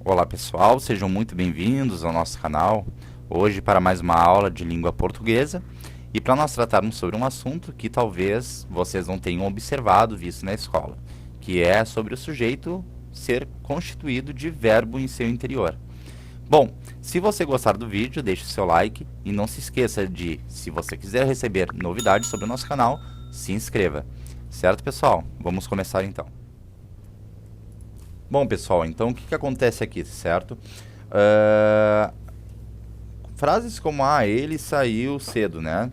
Olá pessoal, sejam muito bem-vindos ao nosso canal. Hoje para mais uma aula de língua portuguesa e para nós tratarmos sobre um assunto que talvez vocês não tenham observado, visto na escola, que é sobre o sujeito ser constituído de verbo em seu interior. Bom, se você gostar do vídeo, deixe o seu like e não se esqueça de, se você quiser receber novidades sobre o nosso canal, se inscreva. Certo, pessoal? Vamos começar então. Bom, pessoal, então o que acontece aqui, certo? Frases como, ele saiu cedo, né?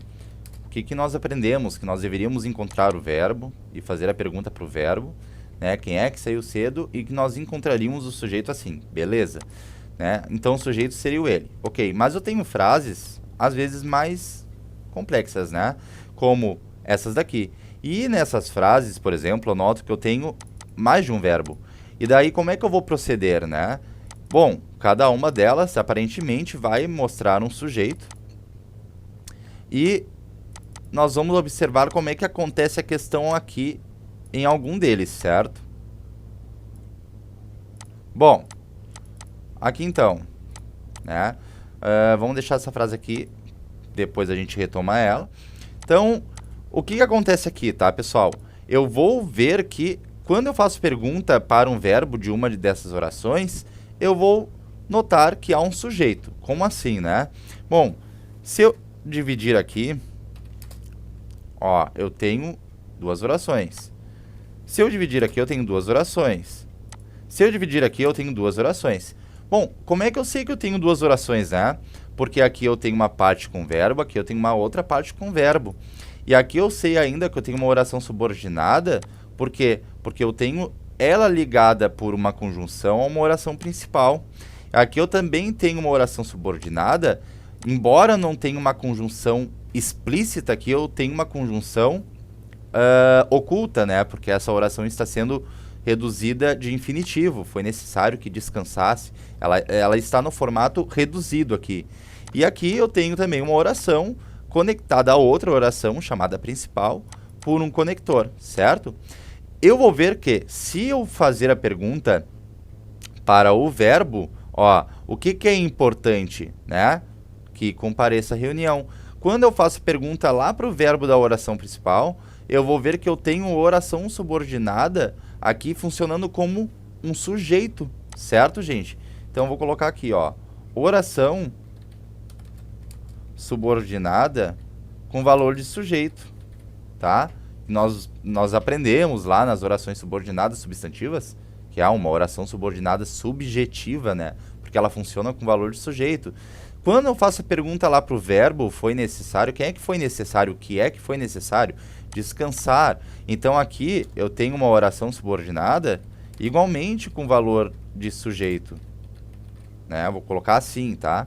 O que nós aprendemos? Que nós deveríamos encontrar o verbo e fazer a pergunta para o verbo, né? Quem é que saiu cedo e que nós encontraríamos o sujeito assim, beleza? Né? Então o sujeito seria o ele. Ok, mas eu tenho frases, às vezes, mais complexas, né? Como essas daqui. E nessas frases, por exemplo, eu noto que eu tenho mais de um verbo. E daí, como é que eu vou proceder, né? Bom, cada uma delas, aparentemente, vai mostrar um sujeito. E nós vamos observar como é que acontece a questão aqui em algum deles, certo? Bom, aqui então, né? Vamos deixar essa frase aqui, depois a gente retoma ela. Então, o que acontece aqui, tá, pessoal? Eu vou ver que quando eu faço pergunta para um verbo de uma dessas orações, eu vou notar que há um sujeito. Como assim, né? Bom, se eu dividir aqui, ó, eu tenho duas orações. Se eu dividir aqui, eu tenho duas orações. Se eu dividir aqui, eu tenho duas orações. Bom, como é que eu sei que eu tenho duas orações, né? Porque aqui eu tenho uma parte com verbo, aqui eu tenho uma outra parte com verbo. E aqui eu sei ainda que eu tenho uma oração subordinada. Por quê? Porque eu tenho ela ligada por uma conjunção a uma oração principal. Aqui eu também tenho uma oração subordinada, embora não tenha uma conjunção explícita, aqui eu tenho uma conjunção oculta, né? Porque essa oração está sendo reduzida de infinitivo. Foi necessário que descansasse. Ela está no formato reduzido aqui. E aqui eu tenho também uma oração conectada a outra oração, chamada principal, por um conector, certo? Eu vou ver que, se eu fazer a pergunta para o verbo, ó, o que é importante, né? Que compareça à reunião. Quando eu faço pergunta lá para o verbo da oração principal, eu vou ver que eu tenho oração subordinada aqui funcionando como um sujeito, certo, gente? Então, eu vou colocar aqui, ó, oração subordinada com valor de sujeito, tá? Nós aprendemos lá nas orações subordinadas substantivas que há uma oração subordinada subjetiva, né? Porque ela funciona com valor de sujeito. Quando eu faço a pergunta lá para o verbo, foi necessário, quem é que foi necessário? O que é que foi necessário? Descansar. Então aqui eu tenho uma oração subordinada igualmente com valor de sujeito, né? Vou colocar assim, tá?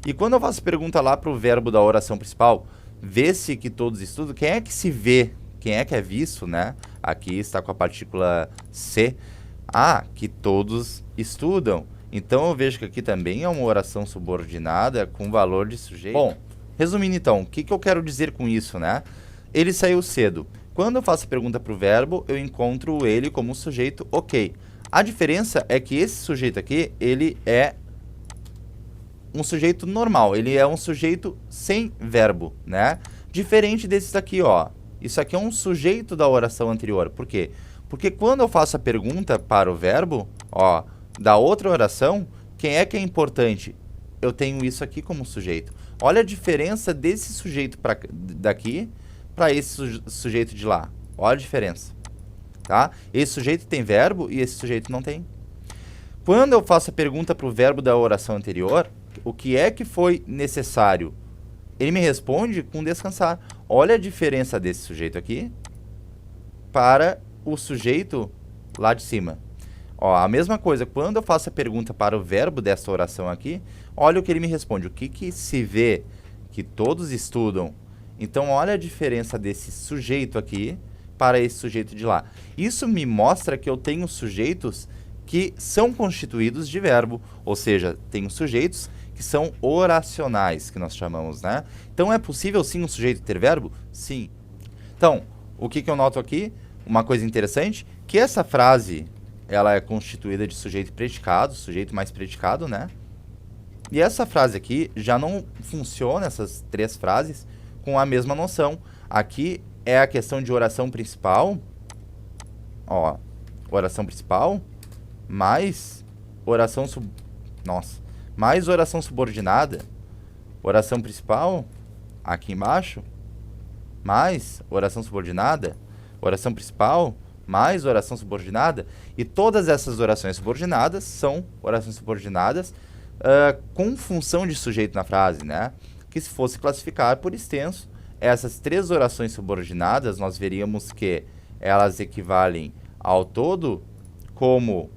E quando eu faço pergunta lá para o verbo da oração principal, vê-se que todos estudam, quem é que se vê? Quem é que é visto, né? Aqui está com a partícula se. Que todos estudam. Então, eu vejo que aqui também é uma oração subordinada com valor de sujeito. Bom, resumindo então, o que eu quero dizer com isso, né? Ele saiu cedo. Quando eu faço a pergunta para o verbo, eu encontro ele como sujeito, ok. A diferença é que esse sujeito aqui, ele é um sujeito normal. Ele é um sujeito sem verbo, né? Diferente desses aqui, ó. Isso aqui é um sujeito da oração anterior. Por quê? Porque quando eu faço a pergunta para o verbo, ó, da outra oração, quem é que é importante? Eu tenho isso aqui como sujeito. Olha a diferença desse sujeito daqui para esse sujeito de lá. Olha a diferença, tá? Esse sujeito tem verbo e esse sujeito não tem. Quando eu faço a pergunta para o verbo da oração anterior, o que é que foi necessário? Ele me responde com descansar. Olha a diferença desse sujeito aqui para o sujeito lá de cima. Ó, a mesma coisa, quando eu faço a pergunta para o verbo dessa oração aqui, olha o que ele me responde. O que se vê? Que todos estudam. Então, olha a diferença desse sujeito aqui para esse sujeito de lá. Isso me mostra que eu tenho sujeitos que são constituídos de verbo, ou seja, tenho sujeitos que são oracionais, que nós chamamos, né? Então, é possível sim um sujeito ter verbo? Sim. Então, o que eu noto aqui? Uma coisa interessante, que essa frase ela é constituída de sujeito e predicado, sujeito mais predicado, né? E essa frase aqui já não funciona, essas três frases, com a mesma noção. Aqui é a questão de oração principal, ó, oração principal, mais oração mais oração subordinada, oração principal, aqui embaixo, mais oração subordinada, oração principal, mais oração subordinada, e todas essas orações subordinadas são orações subordinadas com função de sujeito na frase, né? Que se fosse classificar por extenso, essas três orações subordinadas, nós veríamos que elas equivalem ao todo como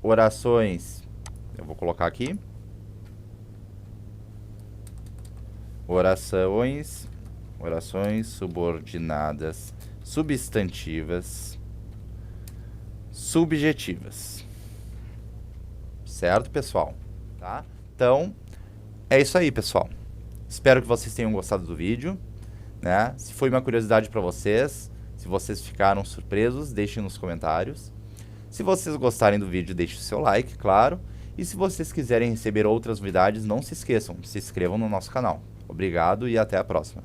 orações, eu vou colocar aqui, orações subordinadas substantivas subjetivas. Certo, pessoal? Tá? Então, é isso aí, pessoal. Espero que vocês tenham gostado do vídeo, né? Se foi uma curiosidade para vocês, se vocês ficaram surpresos, deixem nos comentários. Se vocês gostarem do vídeo, deixem o seu like, claro. E se vocês quiserem receber outras novidades, não se esqueçam, se inscrevam no nosso canal. Obrigado e até a próxima.